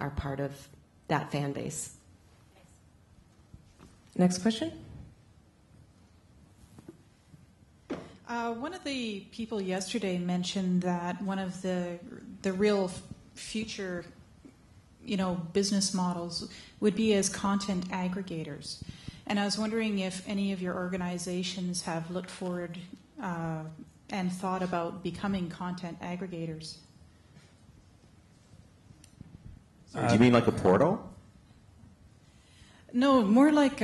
are part of that fan base. Next question. One of the people yesterday mentioned that one of the real future, business models would be as content aggregators. And I was wondering if any of your organizations have looked forward and thought about becoming content aggregators. Do you mean like a portal? No, more like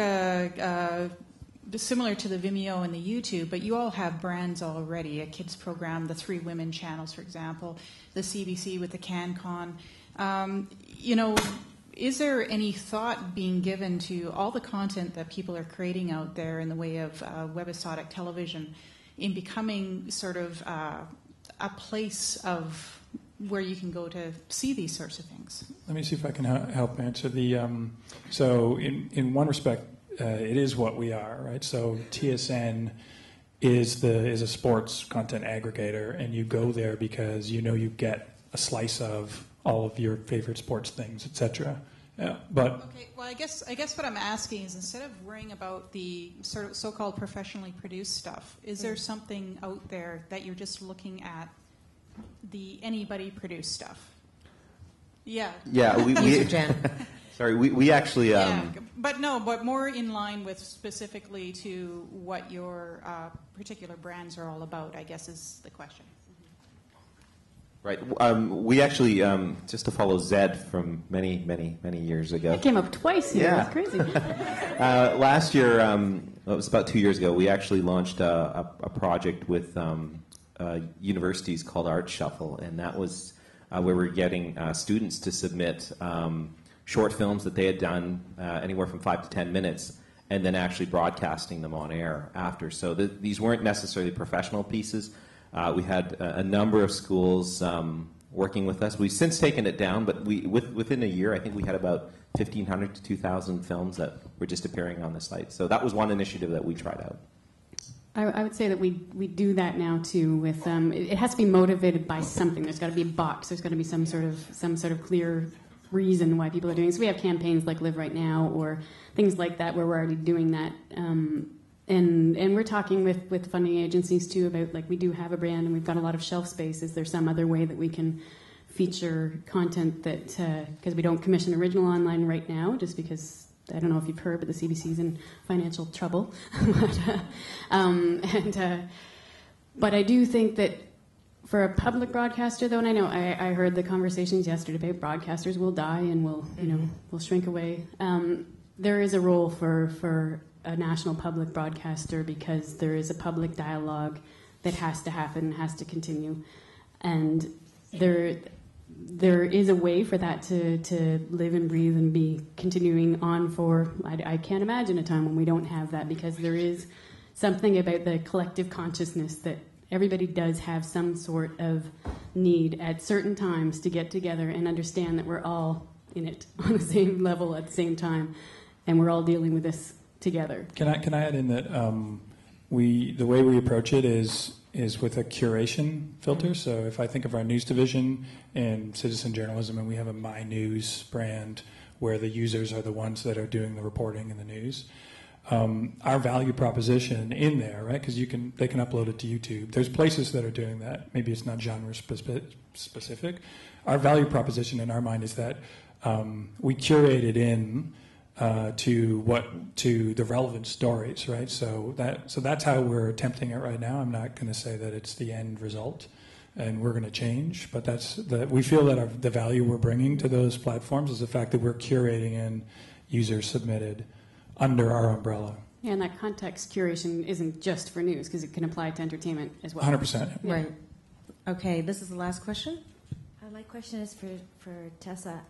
similar to the Vimeo and the YouTube, but you all have brands already, a kids program, the 3 Women channels, for example, the CBC with the CanCon. Is there any thought being given to all the content that people are creating out there in the way of webisodic television in becoming sort of a place of where you can go to see these sorts of things? Let me see if I can help answer the. So in one respect, it is what we are, right? So TSN is a sports content aggregator, and you go there because you get a slice of all of your favorite sports things, etc. But okay, well, I guess what I'm asking is, instead of worrying about the sort of so-called professionally produced stuff, is there something out there that you're just looking at? The anybody produced stuff. Yeah. Yeah, we actually. But more in line with specifically to what your particular brands are all about, I guess, is the question. Right. We actually, just to follow Zed from many, many, many years ago. It came up twice here. Yeah. That's crazy. Last year, it was about 2 years ago, we actually launched a project with universities called Art Shuffle, and that was where we're getting students to submit short films that they had done anywhere from 5 to 10 minutes, and then actually broadcasting them on air after. So these weren't necessarily professional pieces. We had a number of schools working with us. We've since taken it down, but within a year, I think we had about 1,500 to 2,000 films that were just appearing on the site. So that was one initiative that we tried out. I would say that we do that now too. With it has to be motivated by something. There's got to be a box. There's got to be some sort of clear reason why people are doing it. So we have campaigns like Live Right Now or things like that where we're already doing that. And we're talking with funding agencies too about, like, we do have a brand and we've got a lot of shelf space. Is there some other way that we can feature content that, because we don't commission original online right now, just because, I don't know if you've heard, but the CBC's in financial trouble. But I do think that for a public broadcaster, though, and I know I heard the conversations yesterday about broadcasters will die and will shrink away. There is a role for a national public broadcaster, because there is a public dialogue that has to happen, has to continue, and there is a way for that to live and breathe and be continuing on for, I can't imagine a time when we don't have that, because there is something about the collective consciousness that everybody does have some sort of need at certain times to get together and understand that we're all in it on the same level at the same time, and we're all dealing with this together. Can I add in that the way we approach it is with a curation filter. So if I think of our news division and citizen journalism, and we have a My News brand where the users are the ones that are doing the reporting and the news, our value proposition in there, right? Because they can upload it to YouTube. There's places that are doing that. Maybe it's not genre specific. Our value proposition in our mind is that we curate it in to the relevant stories, right? So that's how we're attempting it right now. I'm not going to say that it's the end result, and we're going to change, but we feel that the value we're bringing to those platforms is the fact that we're curating in user submitted under our umbrella. Yeah, and that context curation isn't just for news, because it can apply to entertainment as well. 100%. Yeah. Right. Okay, this is the last question. My question is for Tessa.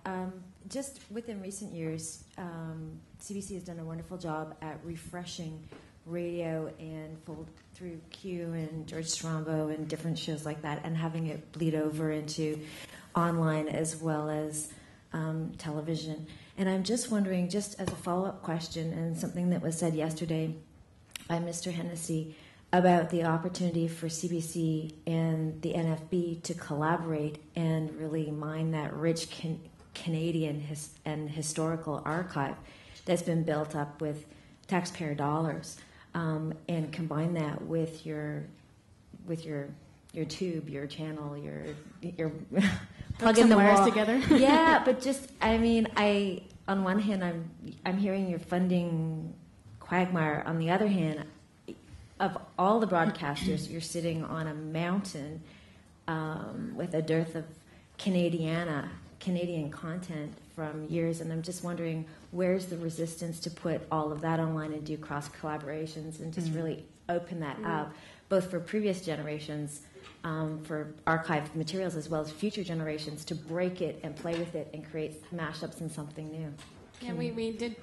Just within recent years, CBC has done a wonderful job at refreshing radio and through Q and George Strombo and different shows like that, and having it bleed over into online as well as television. And I'm just wondering, just as a follow-up question, and something that was said yesterday by Mr. Hennessy, about the opportunity for CBC and the NFB to collaborate and really mine that rich Canadian and historical archive that's been built up with taxpayer dollars, and combine that with your tube, your channel, your plug in the wires together. Yeah, but just, I mean, on one hand I'm hearing your funding quagmire. On the other hand, of all the broadcasters, you're sitting on a mountain with a dearth of Canadian content from years, and I'm just wondering, where's the resistance to put all of that online and do cross collaborations and just really open that up, both for previous generations, for archived materials, as well as future generations, to break it and play with it and create mashups and something new. Yeah, we did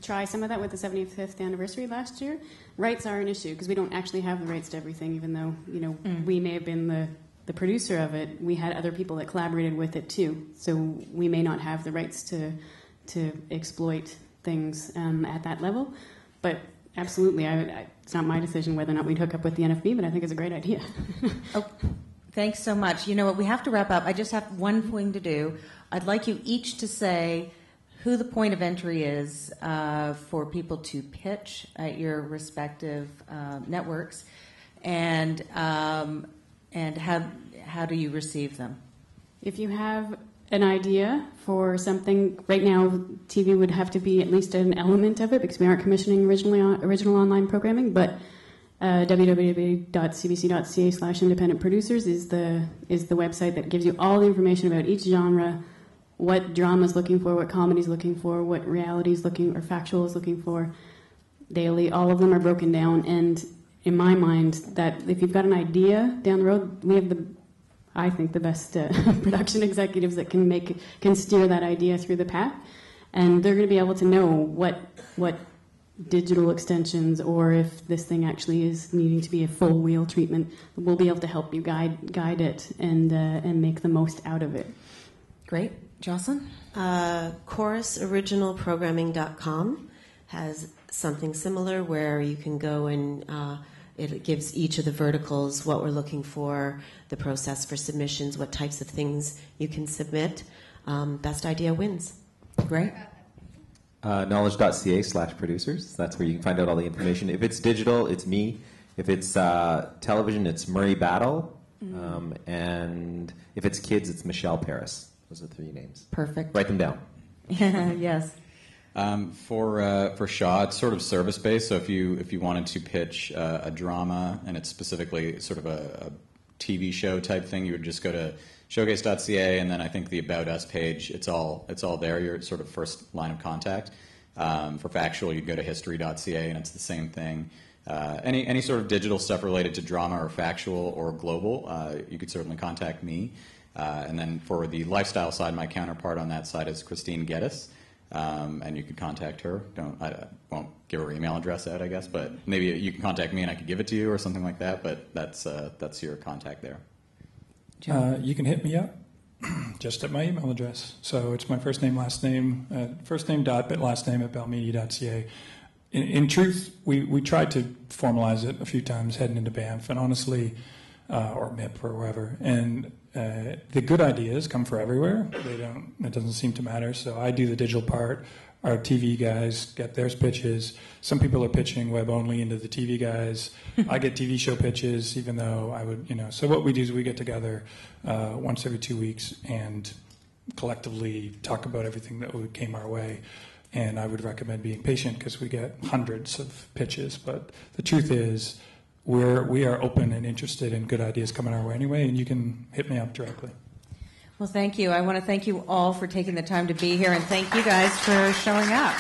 try some of that with the 75th anniversary last year. Rights are an issue because we don't actually have the rights to everything, even though we may have been the producer of it. We had other people that collaborated with it too, so we may not have the rights to exploit things at that level. But absolutely, it's not my decision whether or not we'd hook up with the NFB, but I think it's a great idea. Oh, thanks so much. You know what? We have to wrap up. I just have one thing to do. I'd like you each to say who the point of entry is for people to pitch at your respective networks, and how do you receive them? If you have an idea for something, right now TV would have to be at least an element of it because we aren't commissioning original online programming, but www.cbc.ca/independent producers is the website that gives you all the information about each genre, what drama is looking for, what comedy is looking for, what reality is looking, or factual is looking for. Daily, all of them are broken down, and in my mind, that if you've got an idea down the road, we have I think the best production executives that can steer that idea through the path, and they're going to be able to know what digital extensions, or if this thing actually is needing to be a full wheel treatment, we'll be able to help you guide it and make the most out of it. Great. Jocelyn? ChorusOriginalProgramming.com has something similar where you can go and it gives each of the verticals what we're looking for, the process for submissions, what types of things you can submit. Best idea wins. Great. Knowledge.ca/producers. That's where you can find out all the information. If it's digital, it's me. If it's television, it's Murray Battle. And if it's kids, it's Michelle Paris. Those are the 3 names. Perfect. Write them down. Yes. For Shaw, it's sort of service based. So if you wanted to pitch a drama and it's specifically sort of a TV show type thing, you would just go to showcase.ca, and then I think the About Us page. It's all there. Your sort of first line of contact. For factual, you'd go to history.ca, and it's the same thing. Any sort of digital stuff related to drama or factual or global, you could certainly contact me. And then for the lifestyle side, my counterpart on that side is Christine Geddes, and you could contact her. I won't give her email address out, I guess, but maybe you can contact me and I could give it to you or something like that. But that's your contact there. You can hit me up just at my email address. So it's my first name, last name, first name dot last name at bellmedia.ca. In truth, we tried to formalize it a few times heading into Banff, and honestly, or MIP or wherever. And the good ideas come from everywhere. It doesn't seem to matter. So I do the digital part. Our TV guys get theirs pitches. Some people are pitching web only into the TV guys. I get TV show pitches, even though I would, So what we do is we get together once every 2 weeks and collectively talk about everything that came our way. And I would recommend being patient because we get hundreds of pitches. But the truth is, we are open and interested in good ideas coming our way anyway, and you can hit me up directly. Well, thank you. I want to thank you all for taking the time to be here, and thank you guys for showing up.